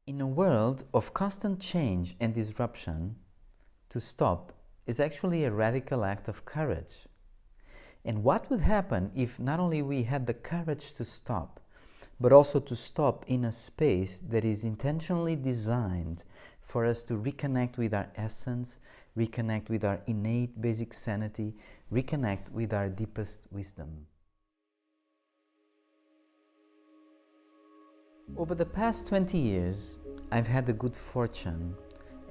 In a world of constant change and disruption, to stop is actually a radical act of courage. And what would happen if not only we had the courage to stop, but also to stop in a space that is intentionally designed for us to reconnect with our essence, reconnect with our innate basic sanity, reconnect with our deepest wisdom. Over the past 20 years, I've had the good fortune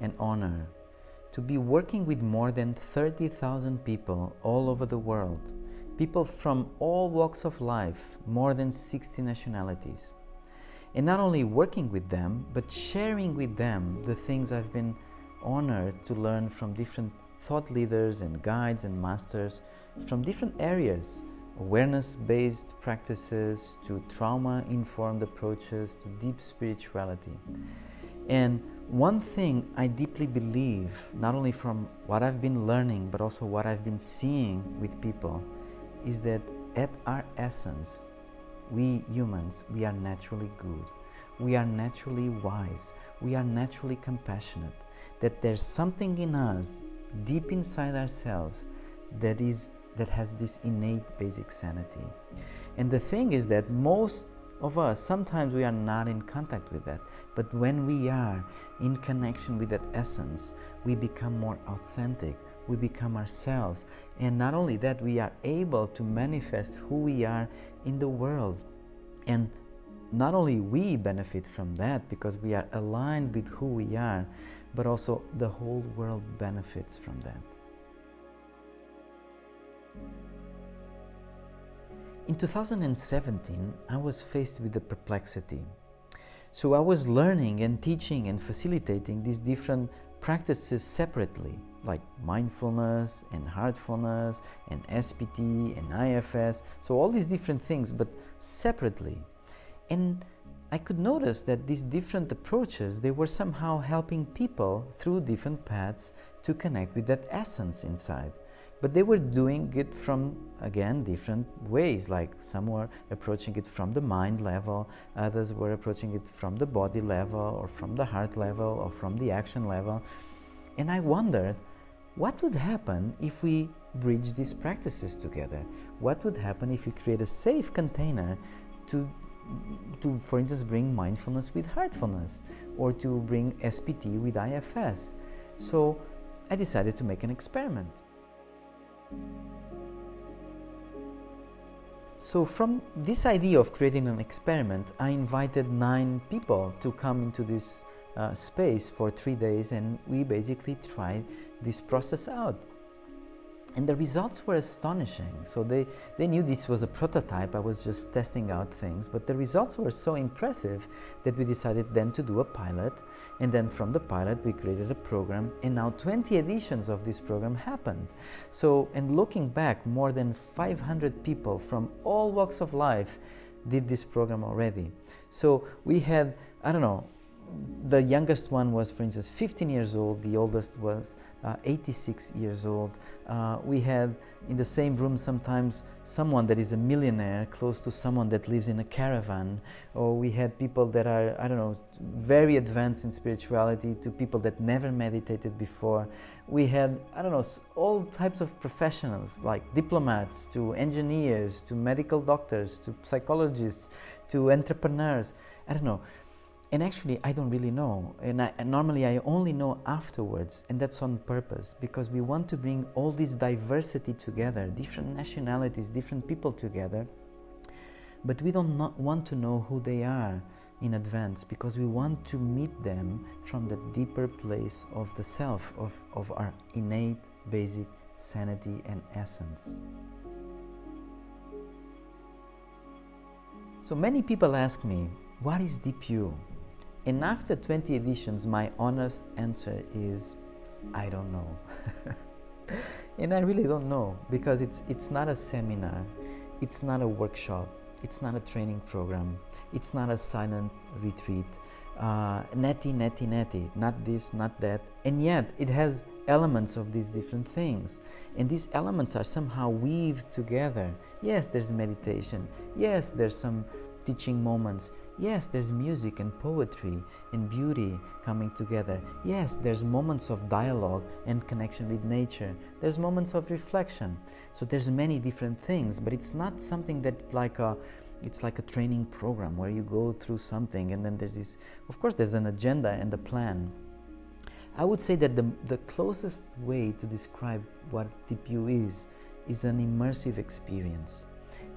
and honor to be working with more than 30,000 people all over the world, people from all walks of life, more than 60 nationalities. And not only working with them, but sharing with them the things I've been honored to learn from different thought leaders and guides and masters from different areas. Awareness-based practices to trauma-informed approaches to deep spirituality. And one thing I deeply believe, not only from what I've been learning, but also what I've been seeing with people, is that at our essence, we humans, we are naturally good. We are naturally wise. We are naturally compassionate. That there's something in us, deep inside ourselves, that has this innate basic sanity. And the thing is that most of us, sometimes we are not in contact with that, but when we are in connection with that essence, we become more authentic, we become ourselves, and not only that, we are able to manifest who we are in the world. And not only we benefit from that because we are aligned with who we are, but also the whole world benefits from that. In 2017, I was faced with a perplexity. So I was learning and teaching and facilitating these different practices separately, like mindfulness and heartfulness and SPT and IFS, so all these different things, but separately. And I could notice that these different approaches, they were somehow helping people through different paths to connect with that essence inside. But they were doing it from, again, different ways, like some were approaching it from the mind level, others were approaching it from the body level, or from the heart level, or from the action level. And I wondered, what would happen if we bridge these practices together? What would happen if we create a safe container to for instance, bring mindfulness with heartfulness, or to bring SPT with IFS? So I decided to make an experiment. So from this idea of creating an experiment, I invited 9 people to come into this space for 3 days, and we basically tried this process out. And the results were astonishing. So they knew this was a prototype, I was just testing out things, but the results were so impressive that we decided then to do a pilot, and then from the pilot we created a program, and now 20 editions of this program happened. So, and looking back, more than 500 people from all walks of life did this program already. So we had, I don't know, the youngest one was, for instance, 15 years old, the oldest was 86 years old. We had in the same room sometimes someone that is a millionaire close to someone that lives in a caravan, or we had people that are, I don't know, very advanced in spirituality to people that never meditated before. We had, I don't know, all types of professionals, like diplomats to engineers to medical doctors to psychologists to entrepreneurs, I don't know. And actually, I don't really know, and normally I only know afterwards, and that's on purpose, because we want to bring all this diversity together, different nationalities, different people together, but we don't want to know who they are in advance, because we want to meet them from the deeper place of the self, of our innate, basic sanity and essence. So many people ask me, what is Deep You? And after 20 editions, my honest answer is, I don't know. And I really don't know, because it's not a seminar, it's not a workshop, it's not a training program, it's not a silent retreat, neti, not this, not that, and yet it has elements of these different things, and these elements are somehow weaved together. Yes, there's meditation, yes, there's some teaching moments. Yes, there's music and poetry and beauty coming together. Yes, there's moments of dialogue and connection with nature. There's moments of reflection. So there's many different things, but it's not something that it's like a training program where you go through something and then there's this, of course there's an agenda and a plan. I would say that the closest way to describe what DPU is an immersive experience.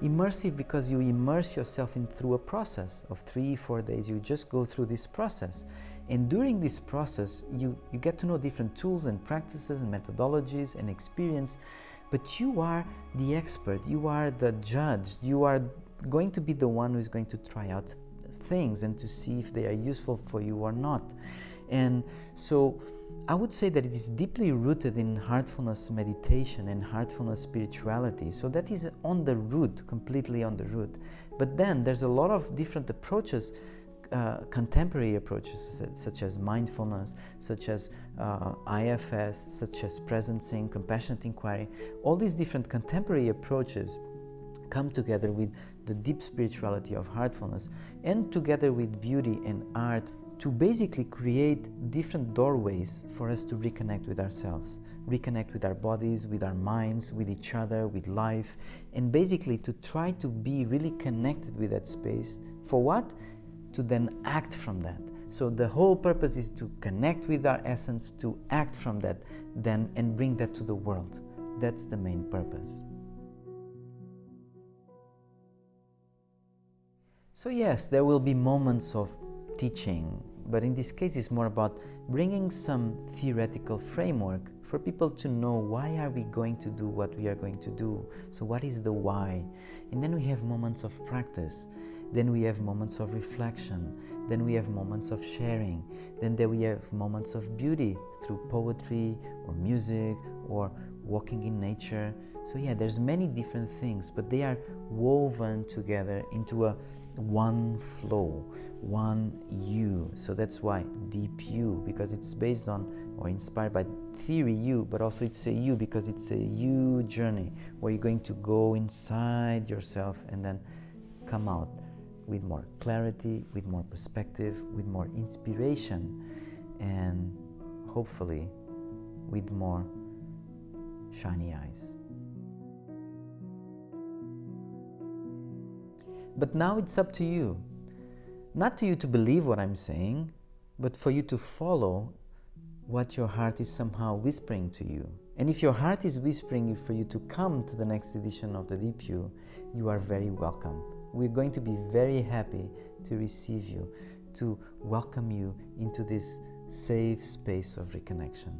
Immersive because you immerse yourself through a process of 3-4 days. You just go through this process, and during this process you get to know different tools and practices and methodologies and experience, but you are the expert, you are the judge, you are going to be the one who is going to try out things and to see if they are useful for you or not. And so I would say that it is deeply rooted in heartfulness meditation and heartfulness spirituality. So that is on the root, completely on the root. But then there's a lot of different approaches, contemporary approaches such as mindfulness, such as IFS, such as presencing, compassionate inquiry. All these different contemporary approaches come together with the deep spirituality of heartfulness and together with beauty and art to basically create different doorways for us to reconnect with ourselves, reconnect with our bodies, with our minds, with each other, with life, and basically to try to be really connected with that space. For what? To then act from that. So the whole purpose is to connect with our essence, to act from that then and bring that to the world. That's the main purpose. So yes, there will be moments of teaching, but in this case it's more about bringing some theoretical framework for people to know why are we going to do what we are going to do. So what is the why? And then we have moments of practice, then we have moments of reflection, then we have moments of sharing, then there we have moments of beauty through poetry or music or walking in nature. So yeah, there's many different things, but they are woven together into a one flow, one you. So that's why deep you, because it's based on or inspired by theory you, but also it's a you because it's a you journey where you're going to go inside yourself and then come out with more clarity, with more perspective, with more inspiration, and hopefully with more shiny eyes. But now it's up to you. Not to you to believe what I'm saying, but for you to follow what your heart is somehow whispering to you. And if your heart is whispering for you to come to the next edition of the Deep You, you are very welcome. We're going to be very happy to receive you, to welcome you into this safe space of reconnection.